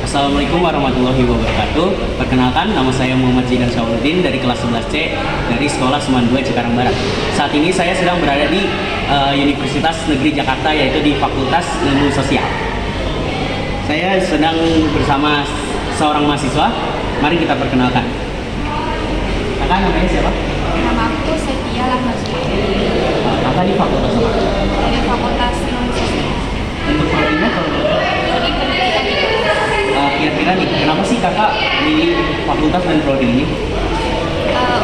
Assalamualaikum warahmatullahi wabarakatuh. Perkenalkan, nama saya Muhammad Zidan Syahuluddin dari kelas 11C dari Sekolah Seman 2 Cikarang Barat. Saat ini saya sedang berada di Universitas Negeri Jakarta, yaitu di Fakultas Ilmu Sosial. Saya sedang bersama seorang mahasiswa. Mari kita perkenalkan. Kakak namanya siapa? Nama aku Setia Lahmazia. Kakak di fakultas apa? Dari Fakultas Ilmu Sosial. Untuk prodinya kalau Prodi Pendidikan IPS. kira-kira nih, kenapa sih kakak milih fakultas dan prodi ini?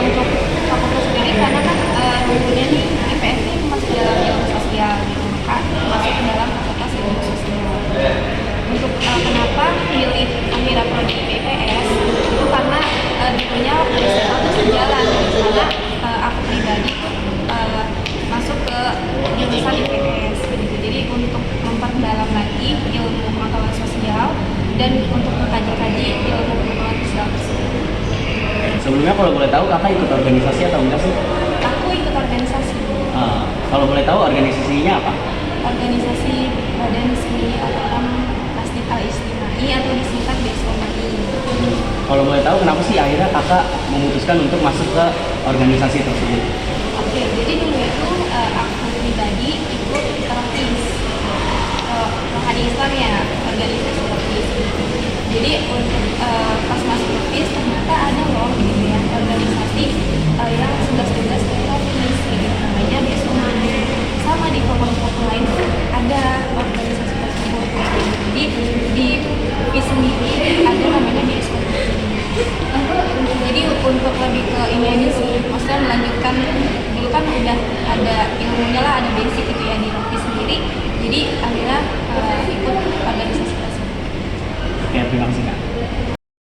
Untuk fakultas sendiri karena kan tentunya nih IPS ini masuk dalam ilmu sosial gitu, maka masuk ke dalam fakultas ilmu sosial. Untuk kenapa milih akhirnya prodi IPS itu karena dulunya waktu SMA itu sejalan, karena aku pribadi masuk ke jurusan IPS gitu. Jadi untuk memperdalam lagi ilmu pengetahuan sosial dan untuk mengkaji-kaji ilmu pengetahuan sosial tersebut. Sebelumnya kalau boleh tahu kakak ikut organisasi atau enggak sih? Aku ikut organisasi. Kalau boleh tahu organisasinya apa? Organisasi Badan Seni Alam Masjid Al-Istimai atau disingkat BSOMAI. Kalau boleh tahu kenapa sih akhirnya kakak memutuskan untuk masuk ke organisasi tersebut? Oke, jadi dulu itu aku pribadi ikut terapis rohani Islam ya, organisasi terapis. Jadi untuk pas masuk terapis ternyata ada loh gitu ya organisasi yang tugas-tugas terapis gitu, namanya BSOMAI. Sama di fakultas lain tuh ada organisasi tersebut. Jadi di UI sendiri ada namanya BSOMAI. Jadi untuk lebih ke ini aja sih, maksudnya melanjutkan dulu kan udah ada ilmunya lah, ada basic gitu ya di UI sendiri. Jadi akhirnya ikut organisasi tersebut. Oke, terima kasih kak.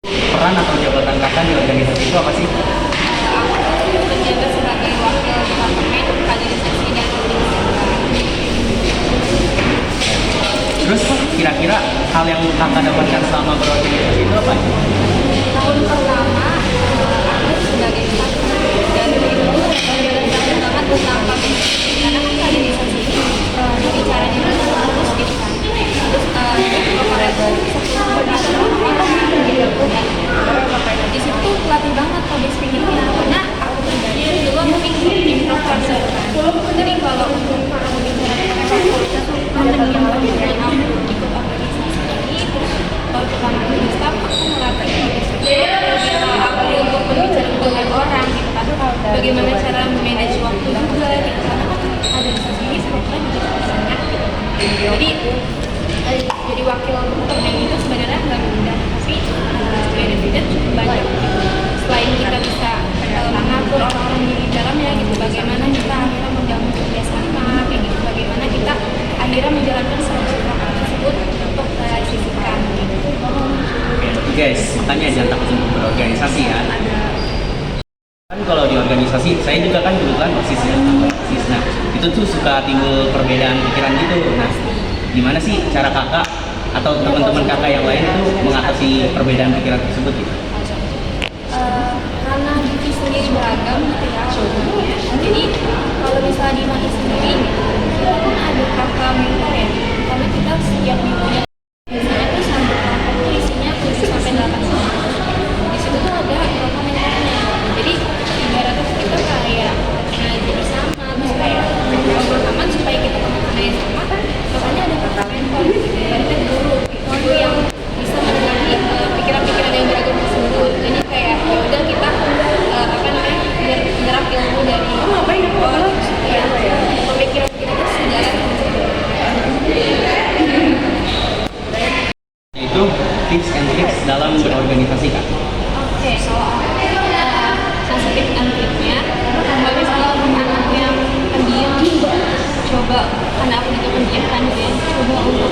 Peran atau jabatan kakak di organisasi itu apa sih? Aku menjabat sebagai wakil departemen kaderisasi dan pembinaan. Terus kira-kira hal yang kakak dapatkan selama berorganisasi itu apa? Tahun pertama aku sebagai staff dan itu belajar banget tentang kaderisasi karena kan kaderisasi ini jadi caranya itu terus gitu kan. Terus operator di situ pelatih banget public speaking-nya karena aku pribadi dulu aku ikut improv konser kan. Jadi kalau untuk pandemi yang kemudian aku ikut organisasi ini, terus kalau pertama aku di staff aku melatih public speaking. Aku untuk berbicara dengan orang gitu kan, bagaimana cara manage waktu juga gitu, karena kan organisasi ini sebetulnya juga banyak gitu. Jadi wakil departemen itu sebenarnya nggak mudah, tapi benefitnya cukup banyak gitu. Selain kita bisa mengatur orang-orang di dalamnya gitu, bagaimana kita akhirnya membangun kerjasama kayak gitu, bagaimana kita akhirnya menjalankan program tersebut untuk realisasikan gitu. Oke, guys, makanya jangan takut untuk berorganisasi ya. Kan kalau di organisasi, saya juga kan kebetulan OSIS ya, OSIS. Nah, itu tuh suka timbul perbedaan pikiran gitu. Nah, gimana sih cara kakak atau teman-teman kakak yang lain tuh mengatasi perbedaan pikiran tersebut gitu? Karena divisi sendiri beragam gitu ya, jadi kalau misalnya di MAI sendiri kita kan ada kakak mentor ya, karena kita setiap minggunya biasanya tuh sampai kelompok tuh isinya 7 sampai 8 orang. Di situ tuh ada kakak mentornya, jadi ibaratnya tuh kita kayak ngaji bersama, terus kayak ngobrol aman supaya kita pemahamannya yang sama. Makanya ada kakak mentor gitu, ibaratnya guru yang bisa mengerti pikiran-pikiran yang beragam tersebut. Jadi kayak ya udah kita menyerap ilmu dari orang supaya pemikiran kita itu sejalan. Itu tips and tricks dalam berorganisasi kak. Oke, kalau aku tips and triknya, kalau misalnya untuk anak yang pendiam, coba karena aku itu pendiam kan, jadi coba untuk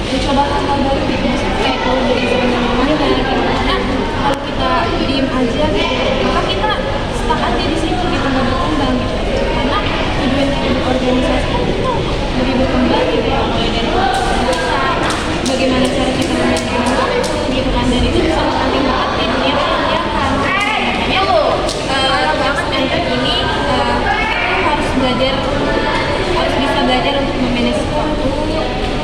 mencoba hal-hal baru gitu, kayak kalau dari zaman mana gitu. Karena kalau kita diem aja gitu, maka kita stuck aja di situ gitu, nggak berkembang gitu. Karena tujuan kita berorganisasi itu lebih berkembang gitu ya, mulai dari bahasa, bagaimana cara kita manajemen waktu gitu kan, dan itu sangat penting banget di dunia pekerjaan. Makanya banget mentor ini harus belajar, harus bisa belajar untuk memanage waktu,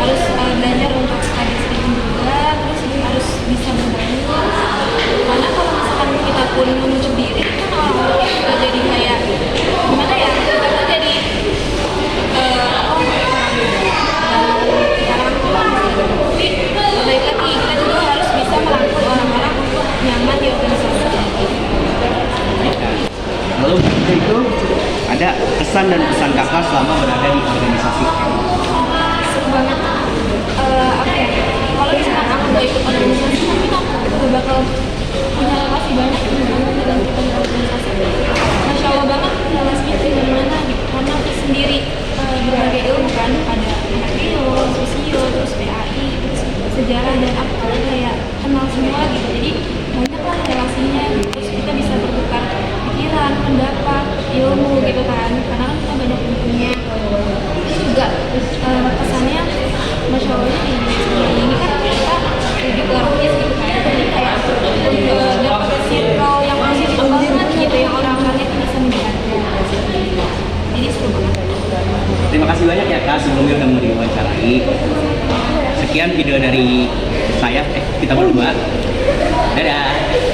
harus belajar untuk study speaking juga, kesan dan pesan kakak selama berada di organisasi? Seru banget. Apa ya, kalau misalkan aku gak ikut organisasi mungkin aku gak bakal punya relasi banyak dengan kita di organisasi. Masya Allah banget relasinya tuh gimana gitu, karena aku sendiri berbagai ilmu kan, ada Mateo, Sosio, terus PAI, terus sejarah, dan aku tuh kayak kenal semua gitu, jadi banyak lah relasinya gitu. Terus kita bisa bertukar pikiran, pendapat, ilmu gitu kan, karena kan kita banyak bukunya. Terus juga kesannya Masya Allah ini kan kita lebih ke rohis gitu kan, jadi kayak dapat circle yang positif banget gitu, yang orang-orangnya tuh bisa menjaga, jadi seru banget. Terima kasih banyak ya kak, sebelumnya udah mau diwawancarai. Sekian video dari saya, kita berdua. Dadah.